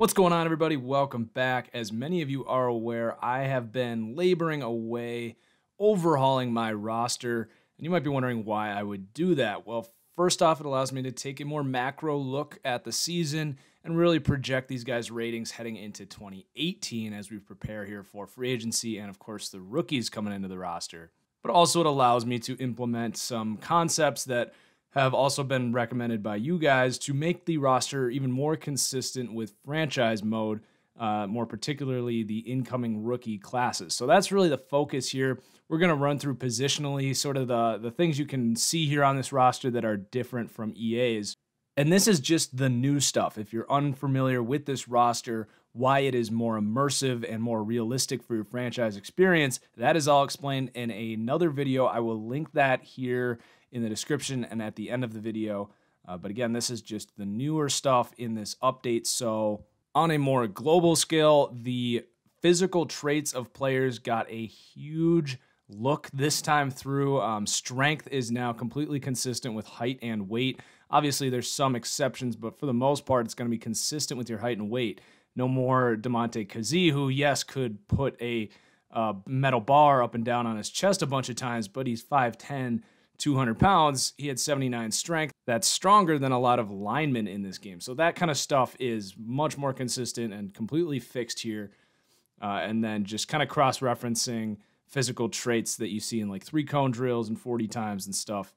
What's going on, everybody? Welcome back. As many of you are aware, I have been laboring away, overhauling my roster, and you might be wondering why I would do that. Well, first off, it allows me to take a more macro look at the season and really project these guys' ratings heading into 2018 as we prepare here for free agency and, of course, the rookies coming into the roster. But also it allows me to implement some concepts that have also been recommended by you guys to make the roster even more consistent with franchise mode, more particularly the incoming rookie classes. So that's really the focus here. We're going to run through positionally sort of the things you can see here on this roster that are different from EA's. And this is just the new stuff. If you're unfamiliar with this roster, why it is more immersive and more realistic for your franchise experience, that is all explained in another video. I will link that here in the description and at the end of the video. But again, this is just the newer stuff in this update. So on a more global scale, the physical traits of players got a huge look this time through. Strength is now completely consistent with height and weight. Obviously, there's some exceptions, but for the most part, it's going to be consistent with your height and weight. No more Damonte Kazee, who, yes, could put a metal bar up and down on his chest a bunch of times, but he's 5'10", 200 pounds. He had 79 strength. That's stronger than a lot of linemen in this game. So that kind of stuff is much more consistent and completely fixed here. And then just kind of cross-referencing physical traits that you see in like 3-cone drills and 40 times and stuff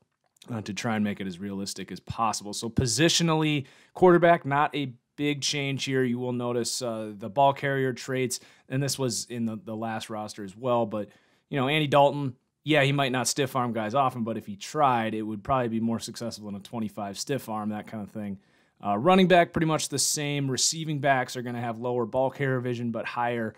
to try and make it as realistic as possible. So positionally, quarterback, not a big change here. You will notice the ball carrier traits, and this was in the last roster as well. But, you know, Andy Dalton, yeah, he might not stiff arm guys often, but if he tried, it would probably be more successful than a 25 stiff arm, that kind of thing. Running back, pretty much the same. Receiving backs are going to have lower ball carrier vision, but higher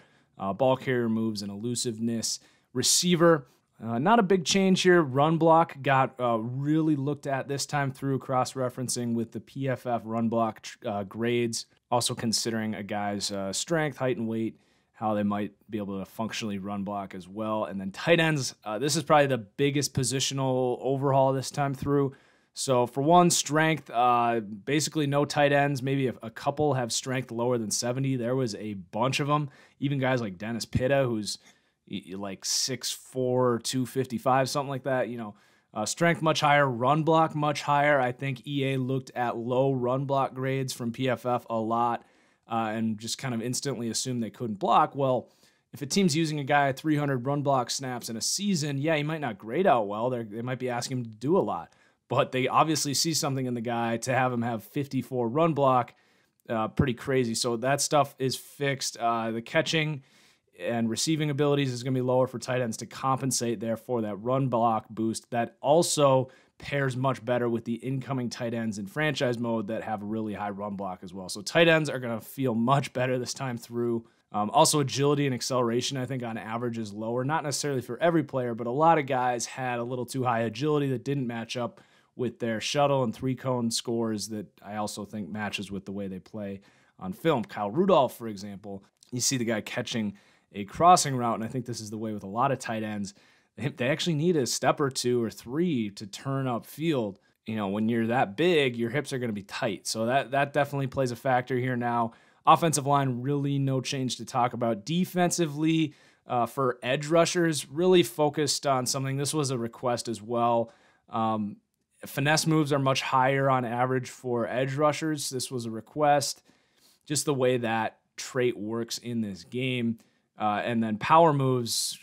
ball carrier moves and elusiveness. Receiver, not a big change here. Run block got really looked at this time through, cross-referencing with the PFF run block grades, also considering a guy's strength, height, and weight, how they might be able to functionally run block as well. And then tight ends, this is probably the biggest positional overhaul this time through. So for one, strength, basically no tight ends. Maybe a couple have strength lower than 70. There was a bunch of them. Even guys like Dennis Pitta, who's like 6'4", 255, something like that. You know, strength much higher, run block much higher. I think EA looked at low run block grades from PFF a lot. And just kind of instantly assumed they couldn't block. Well, if a team's using a guy at 300 run block snaps in a season, yeah, he might not grade out well. They might be asking him to do a lot. But they obviously see something in the guy to have him have 54 run block, pretty crazy. So that stuff is fixed. The catching and receiving abilities is going to be lower for tight ends to compensate there for that run block boost. That also pairs much better with the incoming tight ends in franchise mode that have a really high run block as well. So tight ends are going to feel much better this time through. Also, agility and acceleration, I think, on average is lower. Not necessarily for every player, but a lot of guys had a little too high agility that didn't match up with their shuttle and 3-cone scores that I also think matches with the way they play on film. Kyle Rudolph, for example, you see the guy catching a crossing route, and I think this is the way with a lot of tight ends. They actually need a step or 2 or 3 to turn up field. You know, when you're that big, your hips are going to be tight. So that definitely plays a factor here now. Offensive line, really no change to talk about. Defensively, for edge rushers, really focused on something. This was a request as well. Finesse moves are much higher on average for edge rushers. This was a request. Just the way that trait works in this game. And then power moves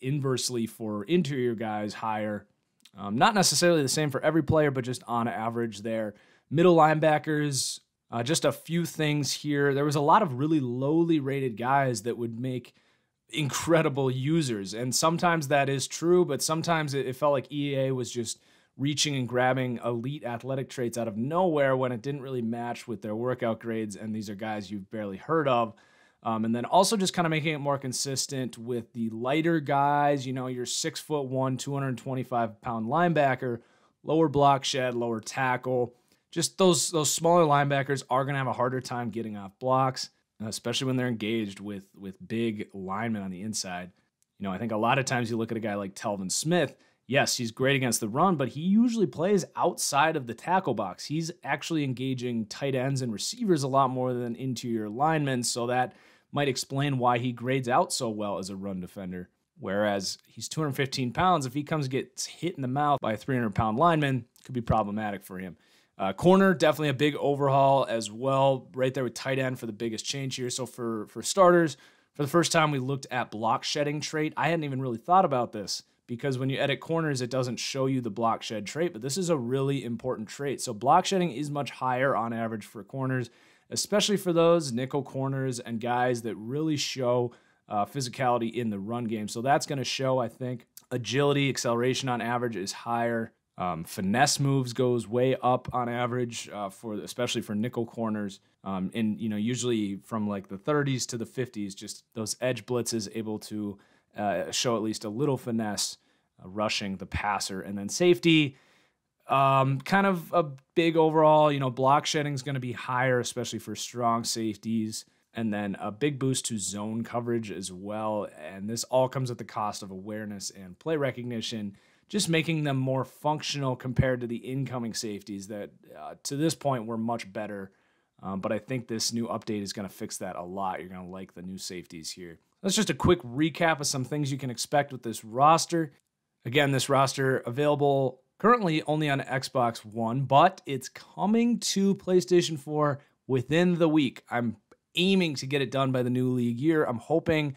inversely for interior guys higher. Not necessarily the same for every player, but just on average there. Middle linebackers, just a few things here. There was a lot of really lowly rated guys that would make incredible users. And sometimes that is true, but sometimes it felt like EA was just reaching and grabbing elite athletic traits out of nowhere when it didn't really match with their workout grades. And these are guys you've barely heard of. And then also just kind of making it more consistent with the lighter guys, you know, your 6'1", 225-pound linebacker, lower block shed, lower tackle. Just those smaller linebackers are going to have a harder time getting off blocks, especially when they're engaged with big linemen on the inside. You know, I think a lot of times you look at a guy like Telvin Smith, Yes, he's great against the run, but he usually plays outside of the tackle box. He's actually engaging tight ends and receivers a lot more than interior linemen, so that might explain why he grades out so well as a run defender. Whereas he's 215 pounds, if he gets hit in the mouth by a 300-pound lineman, it could be problematic for him. Corner, definitely a big overhaul as well, right there with tight end for the biggest change here. So for starters, for the first time, we looked at block shedding trait. I hadn't even really thought about this, because when you edit corners, it doesn't show you the block shed trait, but this is a really important trait. So block shedding is much higher on average for corners, especially for those nickel corners and guys that really show physicality in the run game. So that's going to show, I think. Agility, acceleration on average is higher. Finesse moves goes way up on average, especially for nickel corners. And usually from like the 30s to the 50s, just those edge blitzes able to show at least a little finesse rushing the passer. And then safety, kind of a big overall. Block shedding is going to be higher, especially for strong safeties. And then a big boost to zone coverage as well. And this all comes at the cost of awareness and play recognition, just making them more functional compared to the incoming safeties that to this point were much better. But I think this new update is going to fix that a lot. You're going to like the new safeties here. That's just a quick recap of some things you can expect with this roster. Again, this roster available currently only on Xbox One, but it's coming to PlayStation 4 within the week. I'm aiming to get it done by the new league year. I'm hoping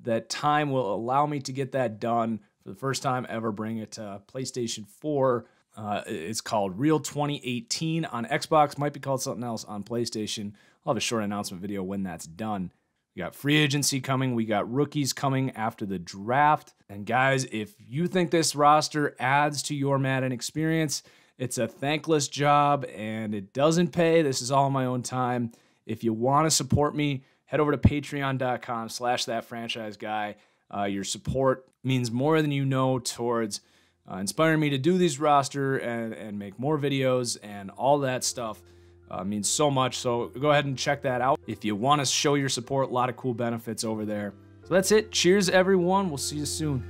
that time will allow me to get that done for the first time ever, bring it to PlayStation 4. It's called REAL2018 on Xbox. Might be called something else on PlayStation. I'll have a short announcement video when that's done. We got free agency coming. We got rookies coming after the draft. And guys, if you think this roster adds to your Madden experience, it's a thankless job and it doesn't pay. This is all my own time. If you want to support me, head over to patreon.com/ThatFranchiseGuy. Your support means more than you know towards inspiring me to do these roster and make more videos, and all that stuff means so much. So go ahead and check that out. If you want to show your support, a lot of cool benefits over there. So that's it. Cheers, everyone. We'll see you soon.